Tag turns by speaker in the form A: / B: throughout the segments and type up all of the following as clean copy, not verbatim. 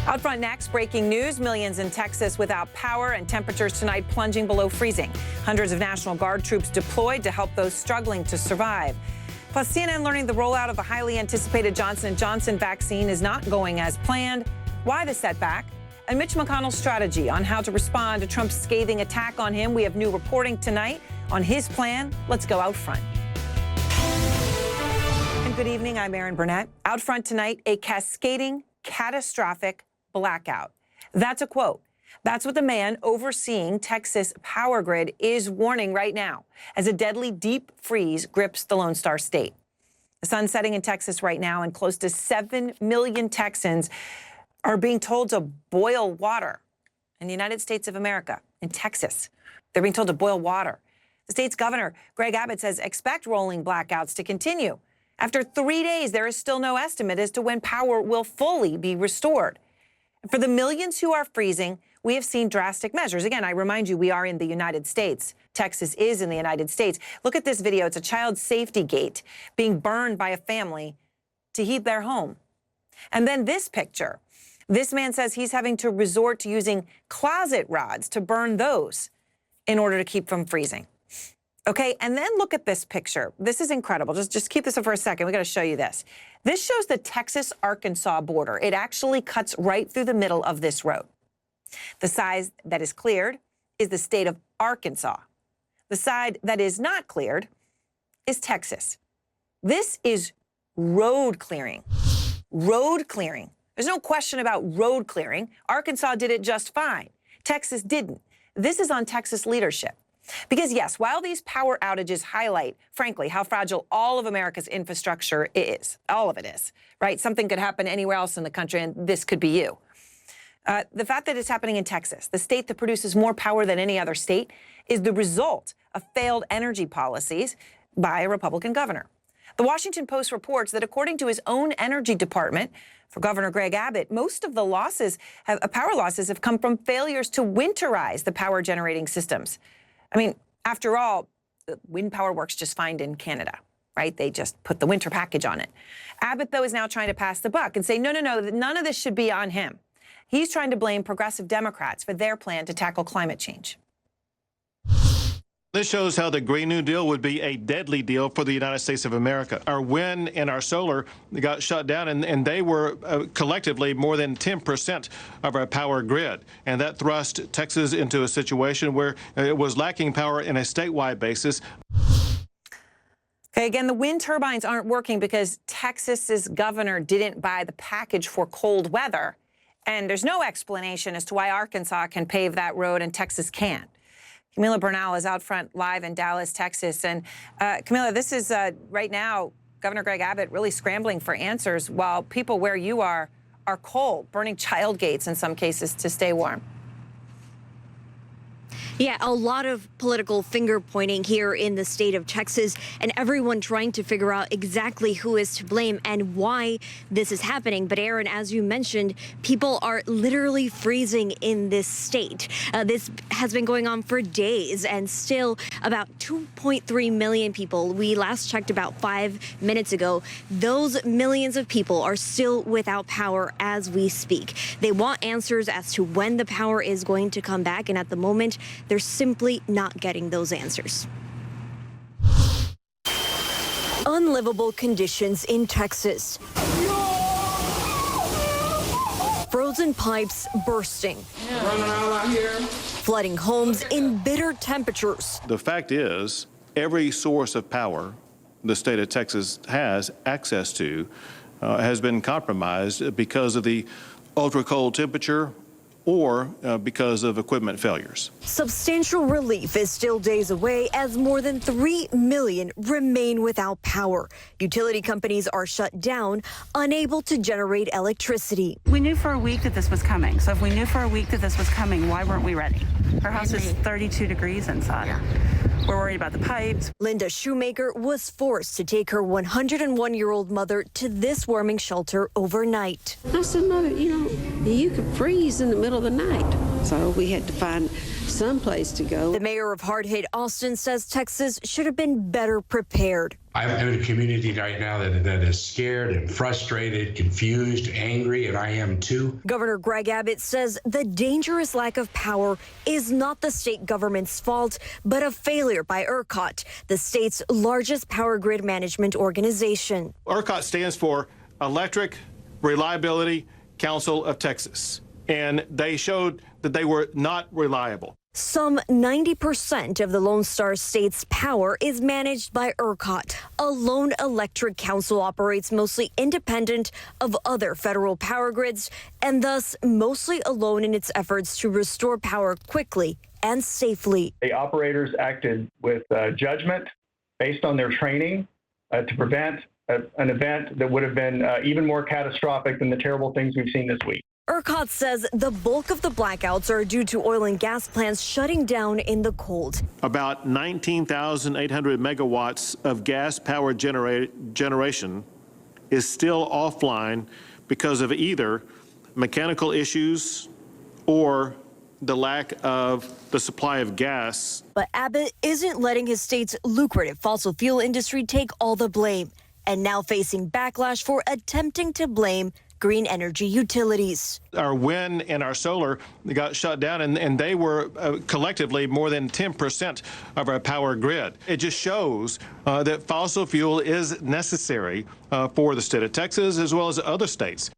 A: Out front next, breaking news. Millions in Texas without power and temperatures tonight plunging below freezing. Hundreds of National Guard troops deployed to help those struggling to survive. Plus, CNN learning the rollout of the highly anticipated Johnson & Johnson vaccine is not going as planned. Why the setback? And Mitch McConnell's strategy on how to respond to Trump's scathing attack on him. We have new reporting tonight on his plan. Let's go out front. And good evening. I'm Erin Burnett. Out front tonight, a cascading, catastrophic blackout. That's a quote. That's what the man overseeing Texas power grid is warning right now as a deadly deep freeze grips the Lone Star State. The sun's setting in Texas right now, and close to 7 million Texans are being told to boil water in the United States of America, in Texas. They're being told to boil water. The state's governor, Greg Abbott, says expect rolling blackouts to continue. After 3 days, there is still no estimate as to when power will fully be restored. For the millions who are freezing, we have seen drastic measures. Again, I remind you, we are in the United States. Texas is in the United States. Look at this video. It's a child safety gate being burned by a family to heat their home. And then this picture. This man says he's having to resort to using closet rods to burn those in order to keep from freezing. Okay, and then look at this picture. This is incredible. Just keep this for a second. We got to show you this. This shows the Texas-Arkansas border. It actually cuts right through the middle of this road. The side that is cleared is the state of Arkansas. The side that is not cleared is Texas. This is road clearing. Road clearing. There's no question about road clearing. Arkansas did it just fine. Texas didn't. This is on Texas leadership. Because, yes, while these power outages highlight, frankly, how fragile all of America's infrastructure is, all of it is, right? Something could happen anywhere else in the country, and this could be you. The fact that it's happening in Texas, the state that produces more power than any other state, is the result of failed energy policies by a Republican governor. The Washington Post reports that according to his own energy department, for Governor Greg Abbott, most of the power losses have come from failures to winterize the power generating systems. I mean, after all, wind power works just fine in Canada, right? They just put the winter package on it. Abbott, though, is now trying to pass the buck and say, no, none of this should be on him. He's trying to blame progressive Democrats for their plan to tackle climate change.
B: This shows how the Green New Deal would be a deadly deal for the United States of America. Our wind and our solar got shut down, and they were collectively more than 10% of our power grid. And that thrust Texas into a situation where it was lacking power in a statewide basis.
A: Okay, again, the wind turbines aren't working because Texas's governor didn't buy the package for cold weather. And there's no explanation as to why Arkansas can pave that road and Texas can't. Camila Bernal is out front live in Dallas, Texas. And Camila, this is right now, Governor Greg Abbott really scrambling for answers while people where you are cold, burning child gates in some cases to stay warm.
C: Yeah, a lot of political finger pointing here in the state of Texas, and everyone trying to figure out exactly who is to blame and why this is happening. But Erin, as you mentioned, people are literally freezing in this state. This has been going on for days, and still about 2.3 million people. We last checked about 5 minutes ago. Those millions of people are still without power as we speak. They want answers as to when the power is going to come back, and at the moment, they're simply not getting those answers. Unlivable conditions in Texas. Frozen pipes bursting. Flooding homes in bitter temperatures.
B: The fact is, every source of power the state of Texas has access to has been compromised because of the ultra cold temperature or because of equipment failures.
C: Substantial relief is still days away as more than 3 million remain without power. Utility companies are shut down, unable to generate electricity.
D: We knew for a week that this was coming. So if we knew for a week that this was coming, why weren't we ready? Our house is 32 degrees inside. Yeah. We're worried about the pipes.
C: Linda Shoemaker was forced to take her 101-year-old mother to this warming shelter overnight.
E: I said, Mother, you could freeze in the middle of the night. So we had to find some place to go.
C: The mayor of hard-hit Austin says Texas should have been better prepared.
F: I'm in a community right now that is scared and frustrated, confused, angry, and I am too.
C: Governor Greg Abbott says the dangerous lack of power is not the state government's fault, but a failure by ERCOT, the state's largest power grid management organization.
B: ERCOT stands for Electric Reliability Council of Texas, and they showed that they were not reliable.
C: Some 90% of the Lone Star State's power is managed by ERCOT. A lone electric council operates mostly independent of other federal power grids and thus mostly alone in its efforts to restore power quickly and safely.
G: The operators acted with judgment based on their training to prevent an event that would have been even more catastrophic than the terrible things we've seen this week.
C: ERCOT says the bulk of the blackouts are due to oil and gas plants shutting down in the cold.
B: About 19,800 megawatts of gas-powered generation is still offline because of either mechanical issues or the lack of the supply of gas.
C: But Abbott isn't letting his state's lucrative fossil fuel industry take all the blame, and now facing backlash for attempting to blame green energy utilities.
B: Our wind and our solar got shut down, and they were collectively more than 10% of our power grid. It just shows that fossil fuel is necessary for the state of Texas as well as other states.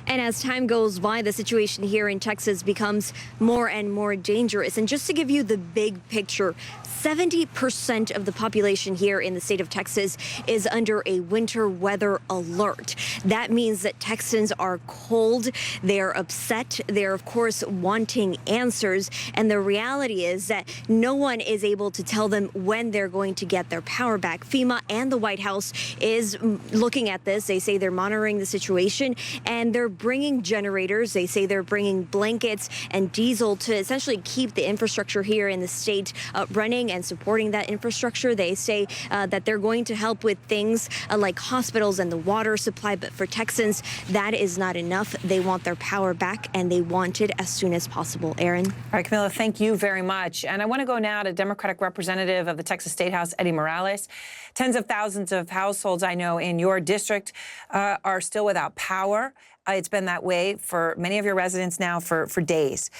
C: And as time goes by, the situation here in Texas becomes more and more dangerous. And just to give you the big picture, 70% of the population here in the state of Texas is under a winter weather alert. That means that Texans are cold, they're upset, they're of course wanting answers, and the reality is that no one is able to tell them when they're going to get their power back. FEMA and the White House is looking at this. They say they're monitoring the situation, and they're bringing generators. They say they're bringing blankets and diesel to essentially keep the infrastructure here in the state running and supporting that infrastructure. They say that they're going to help with things like hospitals and the water supply, but for Texans, that is not enough. They want their power back, and they want it as soon as possible. Aaron?
A: All right, Camila, thank you very much. And I want to go now to Democratic Representative of the Texas State House, Eddie Morales. Tens of thousands of households I know in your district are still without power. It's been that way for many of your residents now for days.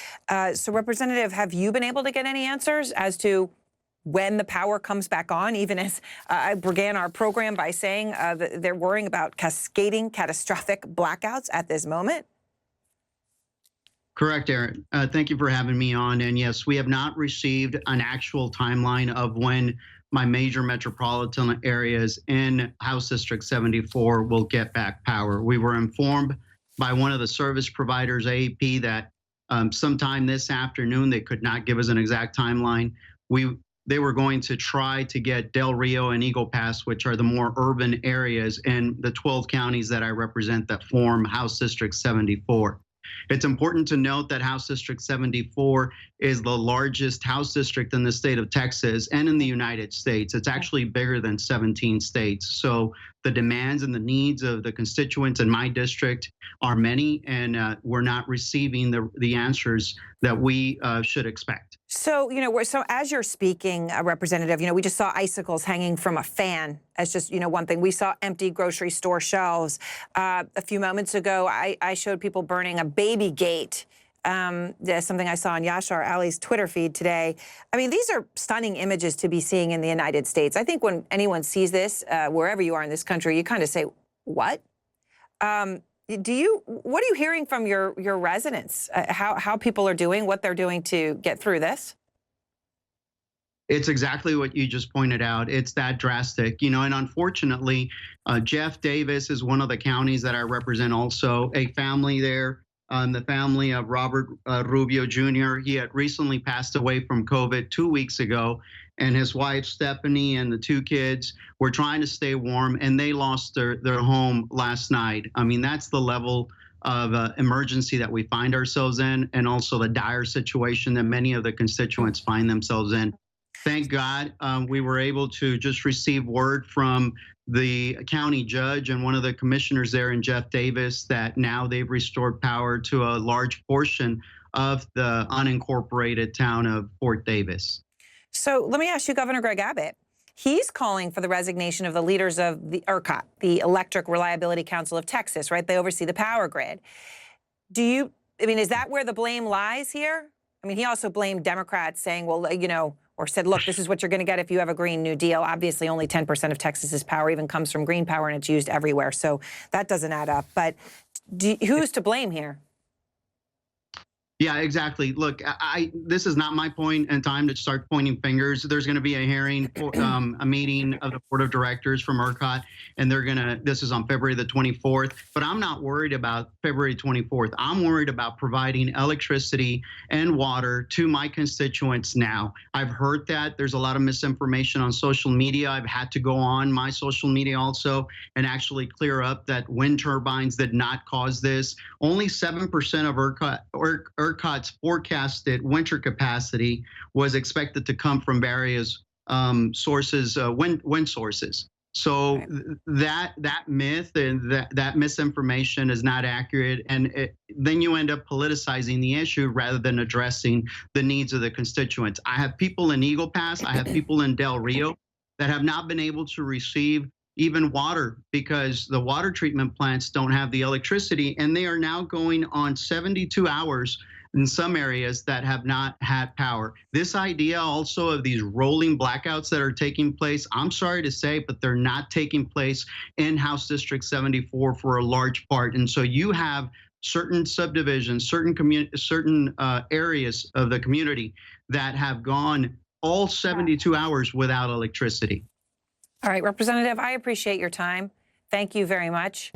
A: So, Representative, have you been able to get any answers as to when the power comes back on, even as I began our program by saying that they're worrying about cascading catastrophic blackouts at this moment?
H: Correct, Aaron. Thank you for having me on. And yes, we have not received an actual timeline of when my major metropolitan areas in House District 74 will get back power. We were informed by one of the service providers, AEP, that sometime this afternoon, they could not give us an exact timeline. They were going to try to get Del Rio and Eagle Pass, which are the more urban areas in the 12 counties that I represent that form House District 74. It's important to note that House District 74 is the largest House district in the state of Texas and in the United States. It's actually bigger than 17 states. So the demands and the needs of the constituents in my district are many, and we're not receiving the answers that we should expect.
A: So, so as you're speaking, Representative, we just saw icicles hanging from a fan as just, one thing. We saw empty grocery store shelves. A few moments ago, I showed people burning a baby gate. Something I saw on Yashar Ali's Twitter feed today. I mean, these are stunning images to be seeing in the United States. I think when anyone sees this, wherever you are in this country, you kind of say, what? What are you hearing from your residents? How people are doing, what they're doing to get through this?
H: It's exactly what you just pointed out. It's that drastic, and unfortunately, Jeff Davis is one of the counties that I represent also, a family there, the family of Robert Rubio Jr. He had recently passed away from COVID 2 weeks ago, and his wife, Stephanie, and the two kids were trying to stay warm, and they lost their home last night. I mean, that's the level of emergency that we find ourselves in, and also the dire situation that many of the constituents find themselves in. Thank God we were able to just receive word from the county judge and one of the commissioners there in Jeff Davis that now they've restored power to a large portion of the unincorporated town of Fort Davis.
A: So let me ask you, Governor Greg Abbott, He's calling for the resignation of the leaders of the ERCOT, the Electric Reliability Council of Texas, right? They oversee the power grid. Is that where the blame lies here? I mean, he also blamed Democrats saying, well, or said, look, this is what you're going to get if you have a Green New Deal. Obviously, only 10% of Texas's power even comes from green power, and it's used everywhere. So that doesn't add up. But who's to blame here?
H: Yeah, exactly. Look, this is not my point in time to start pointing fingers. There's going to be a hearing, a meeting of the board of directors from ERCOT, and this is on February the 24th. But I'm not worried about February 24th. I'm worried about providing electricity and water to my constituents now. I've heard that there's a lot of misinformation on social media. I've had to go on my social media also and actually clear up that wind turbines did not cause this. Only 7% of ERCOT's forecasted winter capacity was expected to come from various sources, wind sources. So that myth and that misinformation is not accurate, and then you end up politicizing the issue rather than addressing the needs of the constituents. I have people in Eagle Pass, I have people in Del Rio that have not been able to receive even water because the water treatment plants don't have the electricity, and they are now going on 72 hours in some areas that have not had power. This idea also of these rolling blackouts that are taking place, I'm sorry to say, but they're not taking place in House District 74 for a large part. And so you have certain subdivisions, certain areas of the community that have gone all 72 hours without electricity.
A: All right, Representative, I appreciate your time. Thank you very much.